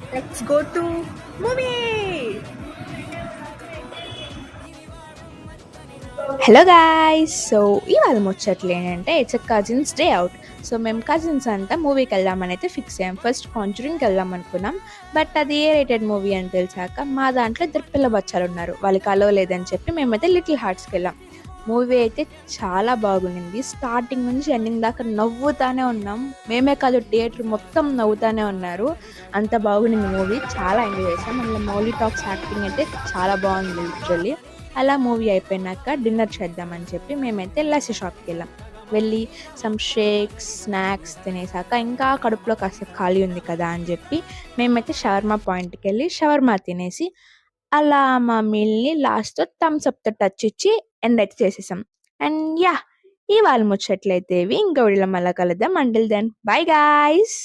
Let's go to movie. Hello guys. So ఇవాళ ముచ్చట్లు ఏంటంటే it's a cousins day out. So మేము cousins అంతా మూవీకి వెళ్దామని అయితే ఫిక్స్ అయ్యాం. ఫస్ట్ కాంజరింగ్కి వెళ్దాం అనుకున్నాం, బట్ అది ఏ రేటెడ్ మూవీ అని తెలిసాక మా దాంట్లో ఇద్దరు పిల్ల బచ్చాలు ఉన్నారు, వాళ్ళకి అలో లేదని చెప్పి మేమైతే లిటిల్ హార్ట్స్కి వెళ్ళాం. మూవీ అయితే చాలా బాగుంది. స్టార్టింగ్ నుంచి ఎండింగ్ దాకా నవ్వుతానే ఉన్నాం. మేమే కాదు, థియేటర్ మొత్తం నవ్వుతానే ఉన్నారు. అంత బాగుంది మూవీ, చాలా ఎంజాయ్ చేసాం. అందులో మౌలి టాక్స్ యాక్టింగ్ అయితే చాలా బాగుంది లిటరల్లీ. అలా మూవీ అయిపోయినాక డిన్నర్ చేద్దామని చెప్పి మేమైతే లస్సీ షాప్కి వెళ్ళాం. వెళ్ళి సమ్ షేక్స్ స్నాక్స్ తినేసాక ఇంకా కడుపులో కాస్త ఖాళీ ఉంది కదా అని చెప్పి మేమైతే షవర్మా పాయింట్కి వెళ్ళి షవర్మా తినేసి అలా మా మీల్ని లాస్ట్‌లో థమ్స్ అప్‌తో టచ్ ఇచ్చి ఎండ్ అయితే చేసేసాం. And yeah! ఇవాళ ముచ్చట్లయితే ఇవి. ఇంకో వీడియోలో మళ్ళా కలుద్దాం. Until then bye guys.